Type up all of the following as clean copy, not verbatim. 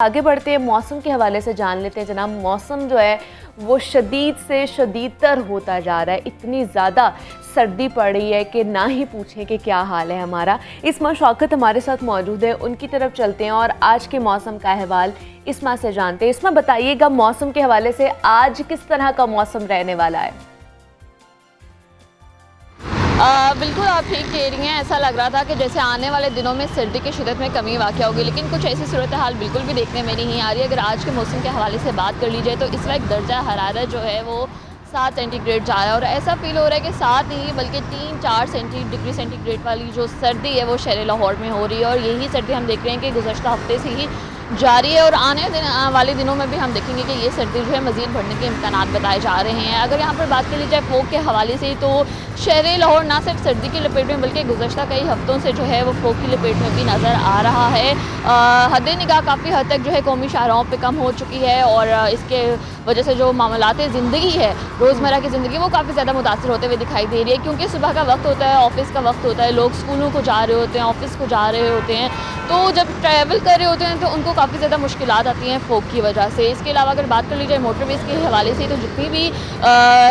आगे बढ़ते हैं, मौसम के हवाले से जान लेते हैं जनाब। मौसम जो है वो शदीद से शदीदतर होता जा रहा है। इतनी ज़्यादा सर्दी पड़ रही है कि ना ही पूछें कि क्या हाल है हमारा। इस्मा शौकत हमारे साथ मौजूद है, उनकी तरफ चलते हैं और आज के मौसम का अहवाल इस्मा से जानते हैं। इस्मा, बताइएगा मौसम के हवाले से आज किस तरह का मौसम रहने वाला है? बिल्कुल आप ठीक कह रही हैं। ऐसा लग रहा था कि जैसे आने वाले दिनों में सर्दी की शिद्दत में कमी वाक़ होगी, लेकिन कुछ ऐसी सूरत हाल बिल्कुल भी देखने में नहीं आ रही। अगर आज के मौसम के हवाले से बात कर ली जाए तो इस वक्त दर्जा हरारत जो है वो 7 सेंटीग्रेड जा रहा है और ऐसा फील हो रहा है कि 7 नहीं बल्कि 3-4 डिग्री सेंटीग्रेड वाली जो सर्दी है वो शहर लाहौर में हो रही है। और यही सर्दी हम देख रहे हैं कि गुज़श्ता हफ्ते से ही जारी है और आने वाले दिनों में भी हम देखेंगे कि ये सर्दी जो है मज़ीद बढ़ने के इम्कानात बताए जा रहे हैं। अगर यहाँ पर बात कर ली जाए फोग के हवाले से तो शहर लाहौर ना सिर्फ सर्दी की लपेट में बल्कि गुज़श्ता कई हफ्तों से जो है वो फोग की लपेट में भी नज़र आ रहा है। हद निगाह काफ़ी हद तक जो है कौमी शाहराहों पे कम हो चुकी है और इसके वजह से जो मामलात ज़िंदगी है, रोज़मर्रा की ज़िंदगी, वो काफ़ी ज़्यादा मुतासर होते हुए दिखाई दे रही है। क्योंकि सुबह का वक्त होता है, ऑफिस का वक्त होता है, लोग स्कूलों को जा रहे होते हैं, ऑफिस को जा रहे होते हैं, तो जब ट्रैवल कर रहे होते हैं तो उनको काफ़ी ज़्यादा मुश्किलात आती हैं फोग की वजह से। इसके अलावा अगर बात कर ली जाए मोटरवेज़ के हवाले से तो जितनी भी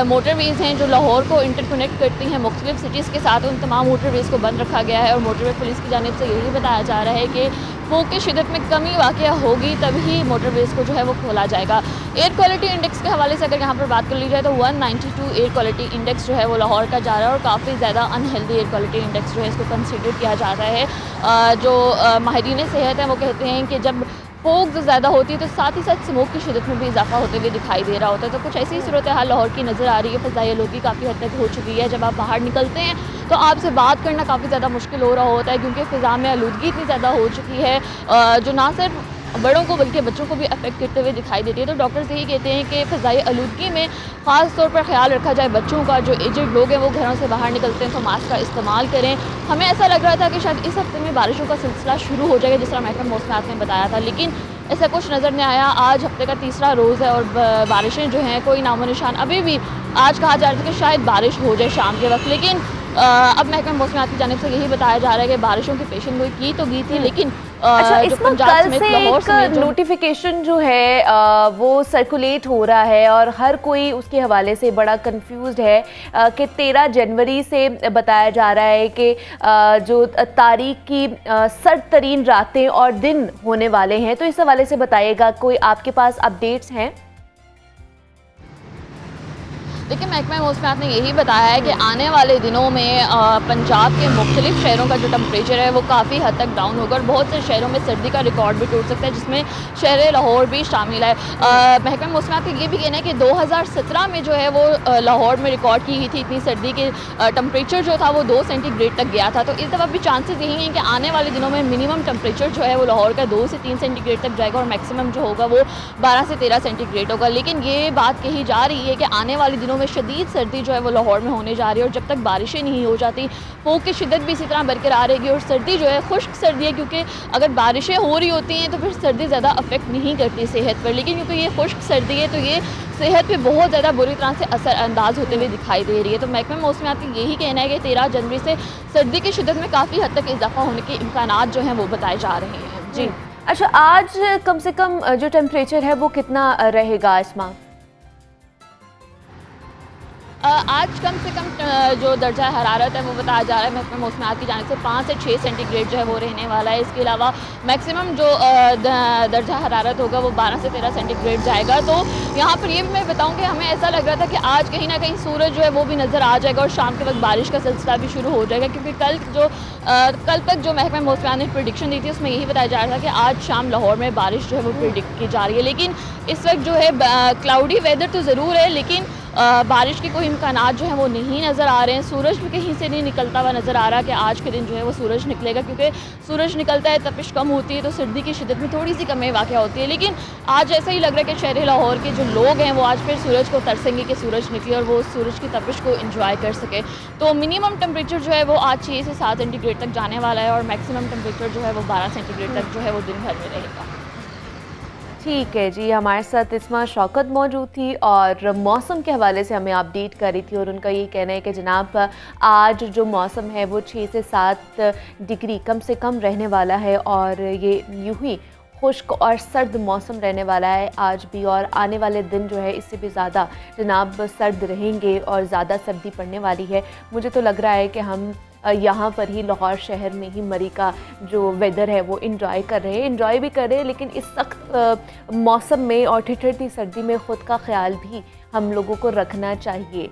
मोटरवेज़ हैं जो लाहौर को इंटरकनेक्ट करती हैं मुख्तलिफ सिटीज़ के साथ, उन तमाम मोटरवेज़ को बंद रखा गया है और मोटरवे पुलिस की जानिब से यही बताया जा रहा है कि फोग की शिद्दत में कमी वाक़या होगी तभी मोटरवेज़ को जो है वो खोला जाएगा। एयर क्वालिटी इंडेक्स के हवाले से अगर यहाँ पर बात कर ली जाए तो 192 एयर क्वालिटी इंडेक्स जो है वो लाहौर का जा रहा है और काफ़ी ज़्यादा अनहेल्दी एयर क्वालिटी इंडेक्स जो है इसको कंसिडर किया जा रहा है। जो माहिरीन सेहत है वो कहते हैं कि जब फोग जो ज़्यादा होती है तो साथ ही साथ स्मोक की शिद्दत में भी इजाफा होते हुए दिखाई दे रहा होता है। तो कुछ ऐसी सूरत हाल लाहौर की नज़र आ रही है। फ़ज़ाई आलूगी काफ़ी हद तक हो चुकी है। जब आप बाहर निकलते हैं तो आपसे बात करना काफ़ी ज़्यादा मुश्किल हो रहा होता है क्योंकि फ़िज़ा में आलूदगी इतनी ज़्यादा हो चुकी है जो ना सिर्फ बड़ों को बल्कि बच्चों को भी अफेक्ट करते हुए दिखाई देती है। तो डॉक्टर्स यही कहते हैं कि फ़ज़ाई आलूदगी में ख़ास तौर पर ख्याल रखा जाए बच्चों का। जो एजड लोग हैं वो घरों से बाहर निकलते हैं तो मास्क का इस्तेमाल करें। हमें ऐसा लग रहा था कि शायद इस हफ्ते में बारिशों का सिलसिला शुरू हो जाएगा जिस तरह महकमा मौसमियात ने बताया था, लेकिन ऐसा कुछ नज़र नहीं आया। आज हफ्ते का तीसरा रोज़ है और बारिशें जो हैं कोई नामो निशान अभी भी। आज कहा जा रहा था कि शायद बारिश हो जाए शाम के वक्त, लेकिन अब महकमा मौसमियात की जानिब से यही बताया जा रहा है कि बारिशों की पेशन गोई की तो की थी, लेकिन अच्छा, इसमें कल से एक नोटिफिकेशन जो है वो सर्कुलेट हो रहा है और हर कोई उसके हवाले से बड़ा कंफ्यूज्ड है कि 13 जनवरी से बताया जा रहा है कि जो तारीख की सर्द तरीन रातें और दिन होने वाले हैं। तो इस हवाले से बताइएगा, कोई आपके पास अपडेट्स हैं? देखिए, महकमा मौसमियात ने यही बताया है कि आने वाले दिनों में पंजाब के मुख्तलिफ शहरों का जो टेम्परेचर है वो काफ़ी हद तक डाउन होगा और बहुत से शहरों में सर्दी का रिकॉर्ड भी टूट सकता है जिसमें शहर लाहौर भी शामिल है। महकमा मौसमियात का ये भी कहना है कि 2017 में जो है वो लाहौर में रिकॉर्ड की गई थी इतनी सर्दी के टेम्परेचर जो था वो 2 सेंटीग्रेड तक गया था। तो इस दफ़ा भी चांसेस यही हैं कि आने वाले दिनों में मिनिमम टेम्परेचर जो है वो लाहौर का 2 से 3 सेंटीग्रेड तक जाएगा और मैक्सिमम जो होगा वो 12 से 13 सेंटीग्रेड होगा। लेकिन ये बात कही जा रही है कि आने वाले दिनों में शदीद सर्दी जो है वो लाहौर में होने जा रही है और जब तक बारिशें नहीं हो जाती फोग की शिद्दत भी इसी तरह बरकरार रहेगी और सर्दी जो है खुश्क सर्दी है क्योंकि अगर बारिशें हो रही होती हैं तो फिर सर्दी ज़्यादा अफेक्ट नहीं करती सेहत पर, लेकिन क्योंकि ये खुश्क सर्दी है तो ये सेहत पे बहुत ज़्यादा बुरी तरह से असरअंदाज होते हुए दिखाई दे रही है। तो महकमा मौसमियात का यही कहना है कि 13 जनवरी से सर्दी की शिद्दत में काफ़ी हद तक इजाफा होने के इम्कानात जो हैं वो बताए जा रहे हैं। जी अच्छा, आज कम से कम जो टेम्परेचर है वो कितना रहेगा इस्मा? आज कम से कम जो दर्जा हरारत है वो बताया जा रहा है महकमा मौसमियात की जानिब से 5 से 6 सेंटीग्रेड जो है वो रहने वाला है। इसके अलावा मैक्सिमम जो दर्जा हरारत होगा वो 12 से 13 सेंटीग्रेड जाएगा। तो यहाँ पर ये भी मैं बताऊँ कि हमें ऐसा लग रहा था कि आज कहीं ना कहीं सूरज जो है वो भी नज़र आ जाएगा और शाम के वक्त बारिश का सिलसिला भी शुरू हो जाएगा क्योंकि कल तक जो महकमा मौसमियात ने प्रेडिक्शन दी थी उसमें यही बताया जा रहा था कि आज शाम लाहौर में बारिश जो है वो प्रेडिक्ट की जा रही है। लेकिन इस वक्त जो है क्लाउडी वेदर तो ज़रूर है लेकिन बारिश के कोई इम्कानात जो हैं वो नहीं नज़र आ रहे हैं। सूरज भी कहीं से नहीं निकलता हुआ नज़र आ रहा कि आज के दिन जो है वो सूरज निकलेगा क्योंकि सूरज निकलता है तपिश कम होती है तो सर्दी की शिद्दत में थोड़ी सी कमी वाक़या होती है। लेकिन आज ऐसा ही लग रहा है कि शहर लाहौर के जो लोग हैं वो आज फिर सूरज को तरसेंगे कि सूरज निकले और वो सूरज की तपिश को इंजॉय कर सके। तो मिनिमम टेम्परेचर जो है वो आज 6 से 7 सेंटीग्रेड तक जाने वाला है और मैक्सिमम टेम्परेचर जो है वो 12 सेंटीग्रेड तक जो है वो दिन भर में रहेगा। ठीक है जी, हमारे साथ इस्मा शौकत मौजूद थी और मौसम के हवाले से हमें अपडेट करी थी और उनका ये कहना है कि जनाब आज जो मौसम है वो 6 से 7 डिग्री कम से कम रहने वाला है और ये यूं ही खुश्क और सर्द मौसम रहने वाला है आज भी, और आने वाले दिन जो है इससे भी ज़्यादा जनाब सर्द रहेंगे और ज़्यादा सर्दी पड़ने वाली है। मुझे तो लग रहा है कि हम यहाँ पर ही लाहौर शहर में ही मरी का जो वेदर है वो इंजॉय कर रहे हैं, इंजॉय भी कर रहे हैं, लेकिन इस सख्त मौसम में और ठिठुरती सर्दी में ख़ुद का ख्याल भी हम लोगों को रखना चाहिए।